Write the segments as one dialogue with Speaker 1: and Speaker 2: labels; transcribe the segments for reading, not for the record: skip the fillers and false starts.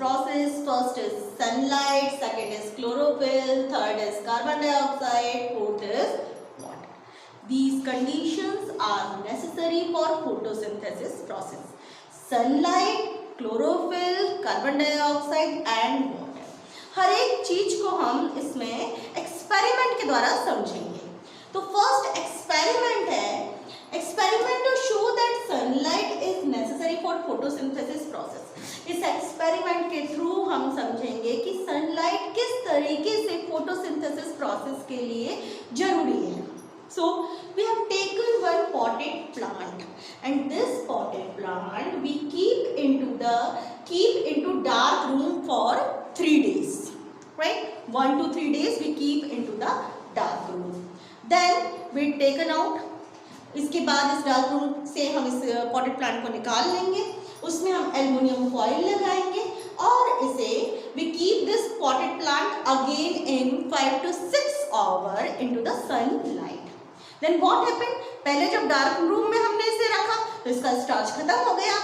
Speaker 1: process. First is sunlight, second is chlorophyll, third is carbon dioxide, fourth is water. These conditions are necessary for photosynthesis process. Sunlight, chlorophyll, carbon dioxide and water. हर एक चीज को हम इसमें experiment के द्वारा समझेंगे. तो first experiment है, experiment to show that sunlight is necessary for photosynthesis process. इस एक्सपेरिमेंट के थ्रू हम समझेंगे कि सनलाइट किस तरीके से फोटोसिंथेसिस प्रोसेस के लिए जरूरी है. So we have taken one potted plant and this potted plant we keep into dark room for 3 days, right? 1 to 3 days we keep into the dark room. Then we taken out. इसके बाद इस dark room से हम इस potted plant को निकाल लेंगे. उसमें हम एल्युमिनियम फॉइल लगाएंगे और इसे we keep this potted plant again in 5 to 6 hours into the sunlight. Then what happened? पहले जब डार्क रूम में हमने इसे रखा तो इसका स्टार्च खत्म हो गया.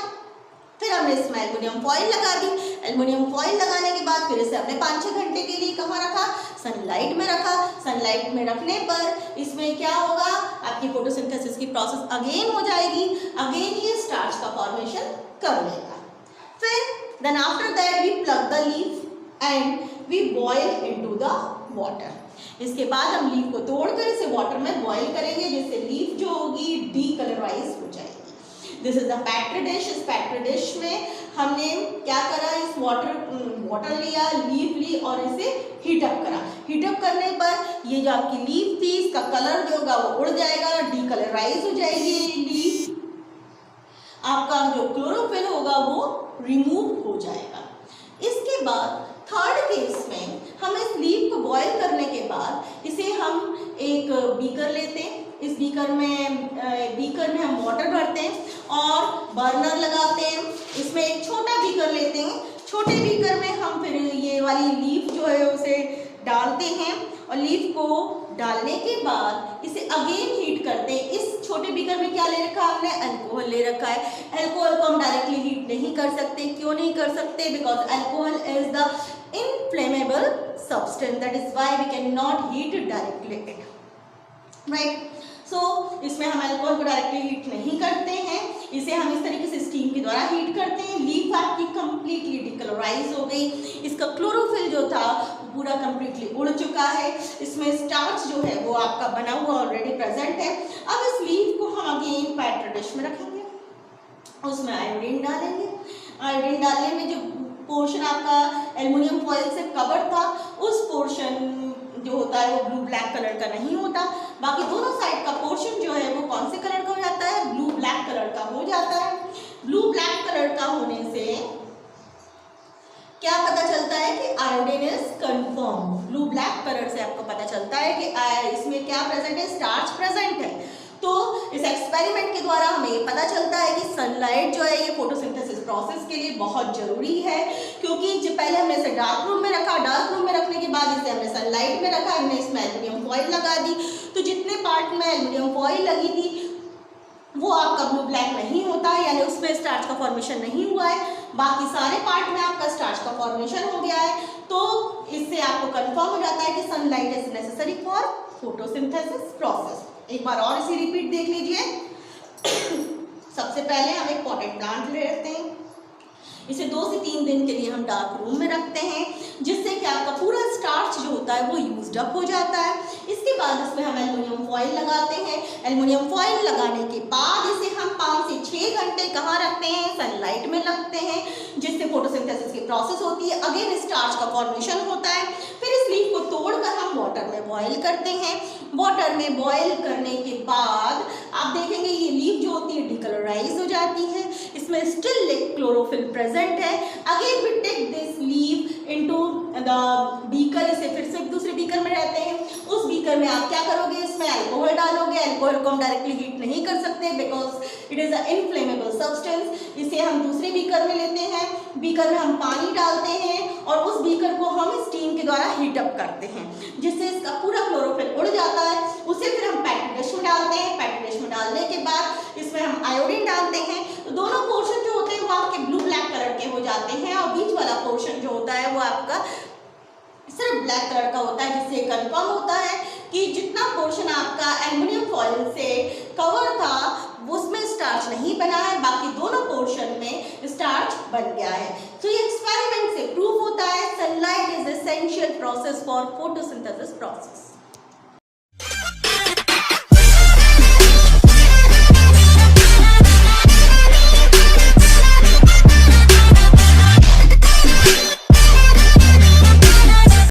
Speaker 1: फिर हमने इसमें एल्युमिनियम फॉइल लगा दी. एल्युमिनियम फॉइल लगाने के बाद फिर इसे हमने 5-6 घंटे के लिए कहाँ रखा? सनलाइट में रखा. सनलाइट में रखने पर इसमें क्या होगा? आपकी फोटोसिंथेसिस की प्रोसेस अगेन हो जाएगी. अगेन ये स्टार्च का फॉर्मेशन कर लेगा. फिर then after that we plug the leaf and we boil into the water. इसके बाद हम लीफ को तोड़कर इसे वाटर में बॉईल करेंगे जिससे लीफ जो होगी डीकलराइज हो जाएगी. This is the petri dish. इस पेट्री डिश में हमने क्या करा? इस वाटर लिया, लीफ ली और इसे हीटअप करा. हीटअप करने पर ये जो आपकी लीफ थी इसका कलर जो होगा वो उड़ जाएगा, डीकलराइज हो जाएगी लीफ. आपका जो क्लोरोफिल होगा वो रिमूव हो जाएगा. इसके बाद थर्ड केस में हम इस लीफ को बॉयल करने के बाद इसे हम एक बीकर लेते हैं. इस बीकर में हम वाटर भरते हैं और बर्नर लगाते हैं. इसमें एक छोटा बीकर लेते हैं. छोटे बीकर में हम फिर ये वाली लीफ जो है उसे डालते हैं और लीफ को डालने के बाद इसे अगेन हीट करते हैं. इस छोटे बीकर में क्या ले रखा है हमने? अल्कोहल ले रखा है. अल्कोहल को हम डायरेक्टली हीट नहीं कर सकते. क्यों नहीं कर सकते? Because alcohol is the inflammable substance, that is why we cannot heat it directly it, right? So इसमें हम अल्कोहल को डायरेक्टली हीट नहीं करते हैं. इसे हम इस तरीके से स्टीम के द्वारा हीट करते हैं. लीफ आपकी कंप्लीटली डिकलराइज हो गई. इसका क्लोरोफिल जो था वो पूरा कंप्लीटली उड़ चुका है. इसमें स्टार्च जो है वो आपका बना हुआ ऑलरेडी प्रेजेंट है. अब इस लीफ को हम अगेन पेट्री डिश में रखेंगे. उसमें आयोडीन डालेंगे. आयोडीन डालने में जो पोर्शन आपका एल्युमिनियम फॉइल से कवर था उस पोर्शन जो होता है वो ब्लू ब्लैक कलर का नहीं होता. बाकी दोनों साइड का पोर्शन जो है वो कौन से कलर का हो जाता है? ब्लू ब्लैक कलर का हो जाता है. ब्लू ब्लैक कलर का होने से क्या पता चलता है कि iodine is confirm. Blue black colour से आपको पता चलता है कि इसमें क्या प्रेजेंट है? स्टार्च प्रेजेंट है. तो इस एक्सपेरिमेंट के द्वारा हमें ये पता चलता है कि सनलाइट जो है ये फोटोसिंथेसिस प्रोसेस के लिए बहुत जरूरी है. क्योंकि जो पहले हमने इसे डार्क रूम में रखा, डार्क रूम में रखने के बाद इसे हमने सनलाइट में रखा, हमने इसमें एल्युमिनियम फॉइल लगा दी. तो जितने पार्ट में एल्युमिनियम फॉइल लगी थी वो आपका ब्लू ब्लैक नहीं होता है, यानी उसमें स्टार्च का फॉर्मेशन नहीं हुआ है. बाकी सारे पार्ट में आपका स्टार्च का फॉर्मेशन हो गया है. तो इससे आपको कंफर्म हो जाता है कि sunlight is necessary for photosynthesis process. एक बार और इसे रिपीट देख लीजिए. सबसे पहले हम एक पॉटेड प्लांट लेते हैं. इसे 2 से 3 दिन के लिए हम डार्क रूम में रखते हैं जिससे कि आपका पूरा स्टार्च जो होता है वो यूज्ड अप हो जाता है. इसके बाद इसमें हम एल्युमिनियम फॉइल लगाते हैं. एल्युमिनियम फॉइल लगाने के बाद इसे हम 5 से 6 घंटे कहाँ रखते हैं? सनलाइट में रखते हैं जिससे फोटोसिंथेसिस की प्रोसेस होती है. अगेन स्टार्च का फॉर्मेशन होता है. फिर इस लीफ को तोड़कर हम वाटर में बॉयल करते हैं. वाटर में बॉयल करने के बाद आप देखेंगे ये लीफ जो होती है डिकलराइज हो जाती है. इसमें स्टिल क्लोरोफिल प्रेजेंट है. Again we take this leaf into the beaker. इसे फिर से दूसरे बीकर में रहते हैं. उस बीकर में आप क्या करोगे? इसमें अल्कोहल डालोगे. अल्कोहल को हम डायरेक्टली हीट नहीं कर सकते because it is a inflammable substance. इसे हम दूसरे बीकर में लेते हैं. बीकर में हम पानी डालते हैं और उस बीकर को हम स्टीम के द्वारा हीटअप करते हैं जिससे इसका पूरा क्लोरोफिल उड़ जाता है. उसे फिर हम पेट्री डिश में डालते हैं. पेट्री डिश में डालने के बाद इसमें हम आयोडीन डालते हैं. तो दोनों पोर्शन जो होते हैं वो आपके ब्लू ब्लैक कलर के हो जाते जाते हैं और बीच वाला पोर्शन जो होता है वो आपका सिर्फ ब्लैक कलर का होता है, जिससे कंफर्म होता है कि जितना पोर्शन आपका एल्युमिनियम फॉइल से कवर था उसमें स्टार्च नहीं बना है, बाकी दोनों पोर्शन में स्टार्च बन गया है। तो ये एक्सपेरिमेंट से प्रूव होता है sunlight is essential process for photosynthesis process.